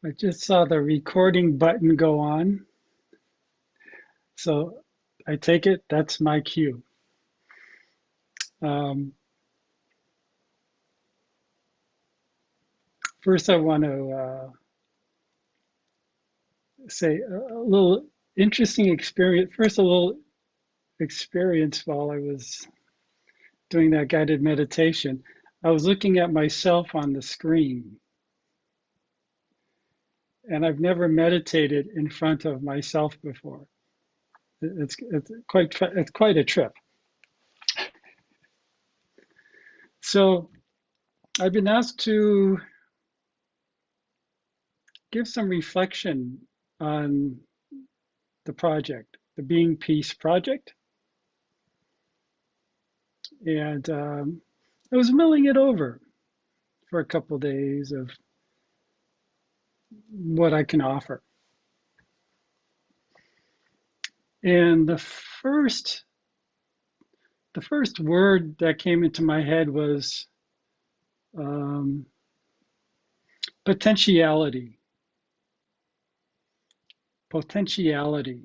I just saw the recording button go on, so I take it that's my cue. Um, First, I want to say a little interesting experience. First, a little experience while I was doing that guided meditation. I was looking at myself on the screen, and I've never meditated in front of myself before. It's quite a trip. So I've been asked to give some reflection on the project, the Being Peace project. And I was mulling it over for a couple of days of what I can offer. And the first word that came into my head was um, potentiality. Potentiality,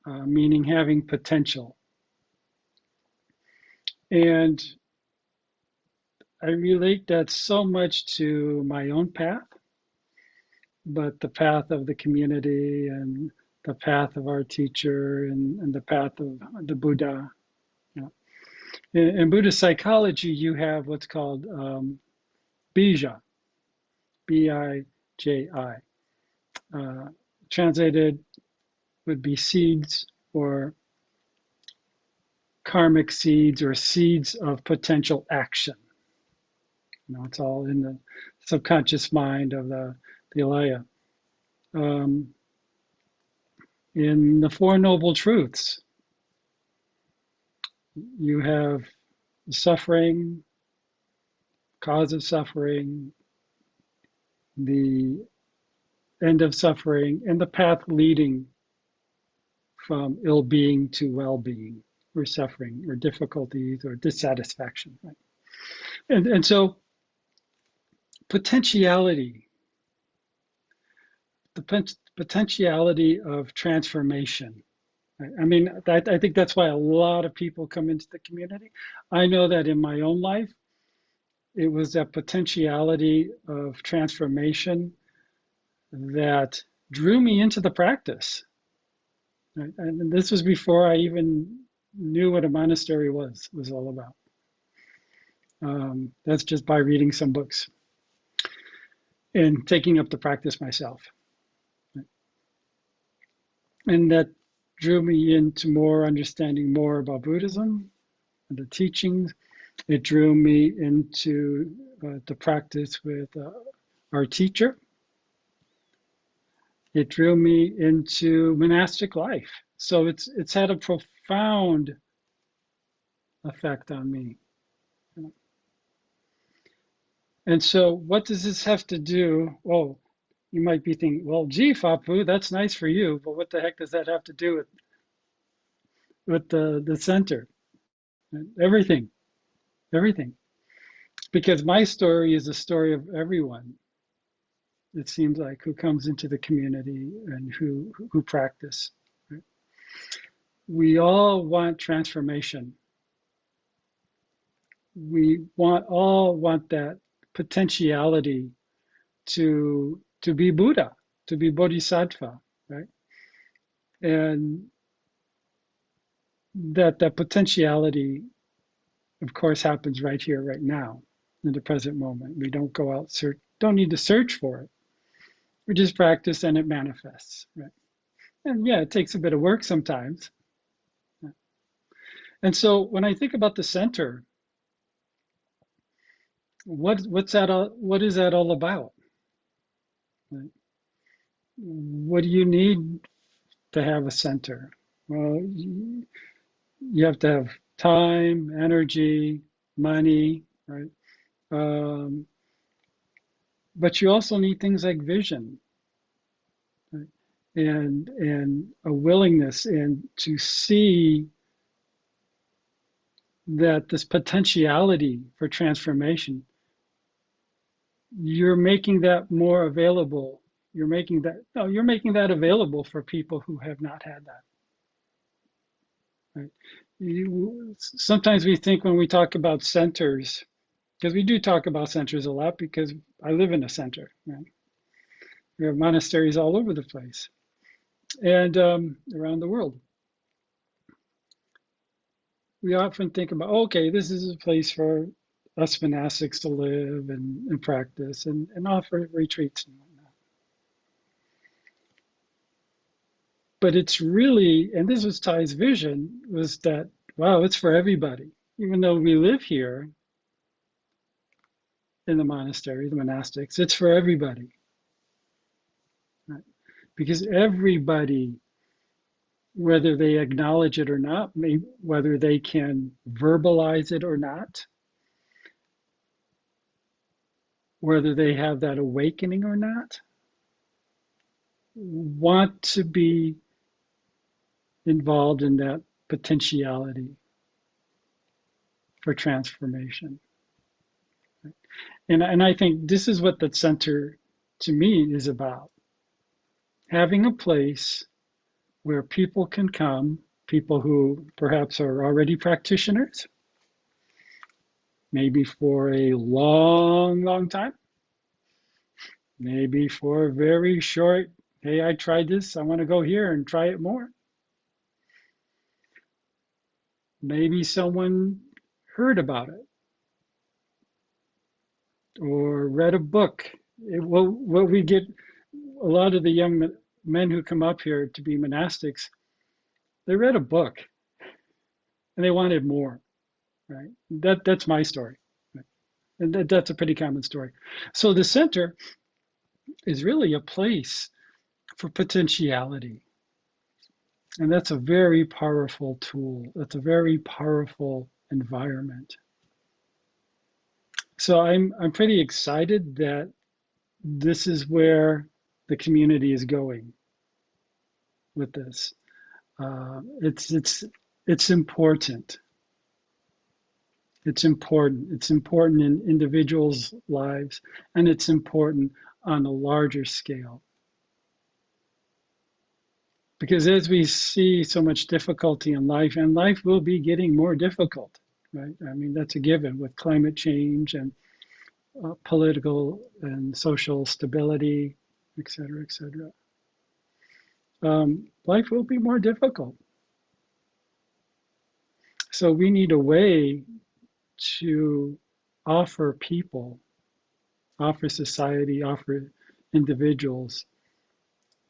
meaning having potential. And I relate that so much to my own path, but the path of the community and the path of our teacher and the path of the Buddha. You know. In Buddhist psychology, you have what's called bija, B-I-J-I. Translated would be seeds or karmic seeds or seeds of potential action. You know, it's all in the subconscious mind of the Alaya. In the Four Noble Truths, you have suffering, cause of suffering, the end of suffering, and the path leading from ill-being to well-being, or suffering, or difficulties, or dissatisfaction. Right? And so potentiality, the potentiality of transformation. Right? I mean, I think that's why a lot of people come into the community. I know that in my own life, it was that potentiality of transformation that drew me into the practice. Right? And this was before I even knew what a monastery was all about. That's just by reading some books and taking up the practice myself. Right? And that drew me into more understanding more about Buddhism and the teachings. It drew me into the practice with our teacher. It drew me into monastic life. So it's had a profound effect on me. And so what does this have to do? Oh, you might be thinking, well, gee, Phap Vu, that's nice for you, but what the heck does that have to do with the center? Everything, everything. Because my story is a story of everyone, it seems like, who comes into the community and who practice. Right? We all want transformation. We all want that potentiality to be Buddha, to be Bodhisattva, right? And that potentiality, of course, happens right here, right now, in the present moment. We don't go out don't need to search for it. We just practice and it manifests, right? And yeah, it takes a bit of work sometimes. And so when I think about the center, what is that all about? Right? What do you need to have a center? Well, you have to have time, energy, money, right? But you also need things like vision, right? And a willingness and to see that this potentiality for transformation you're making that more available. You're making that available for people who have not had that. Right? Sometimes we think when we talk about centers, because we do talk about centers a lot because I live in a center. Right? We have monasteries all over the place and around the world. We often think about, okay, this is a place for us monastics to live and practice and offer retreats and whatnot. But it's really, and this was Thai's vision, was that, wow, it's for everybody. Even though we live here in the monastery, the monastics, it's for everybody. Right? Because everybody, whether they acknowledge it or not, whether they can verbalize it or not, whether they have that awakening or not, want to be involved in that potentiality for transformation. And I think this is what the center to me is about. Having a place where people can come, people who perhaps are already practitioners, maybe for a long, long time, maybe for a very short, hey, I tried this, I want to go here and try it more. Maybe someone heard about it or read a book. What we get, a lot of the young men who come up here to be monastics, they read a book and they wanted more, right? That's my story. Right? And that's a pretty common story. So the center is really a place for potentiality. And that's a very powerful tool. That's a very powerful environment. So I'm pretty excited that this is where the community is going with this. It's important. It's important. It's important in individuals' lives, and it's important on a larger scale. Because as we see so much difficulty in life, and life will be getting more difficult, right? I mean, that's a given with climate change and political and social stability, et cetera, et cetera. Life will be more difficult. So we need a way to offer people, offer society, offer individuals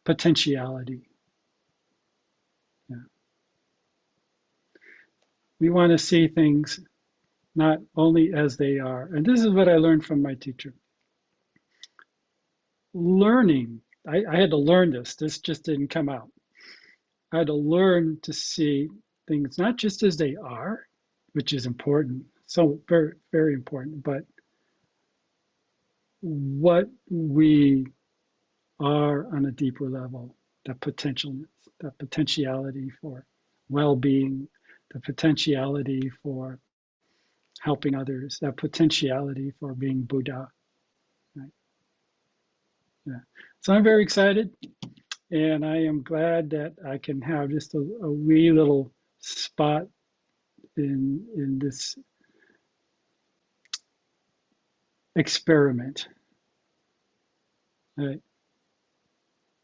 potentiality. Yeah. We want to see things not only as they are. And this is what I learned from my teacher. Learning, I had to learn this. This just didn't come out. I had to learn to see things not just as they are, which is important, so very, very important, but what we are on a deeper level, the potentiality for well-being, the potentiality for helping others, that potentiality for being Buddha. Right? Yeah. So I'm very excited, and I am glad that I can have just a wee little spot in this experiment. Right?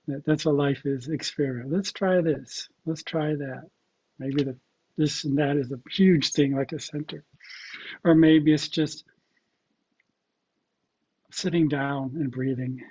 That's what life is, experiment. Let's try this. Let's try that. Maybe this and that is a huge thing like a center. Or maybe it's just sitting down and breathing.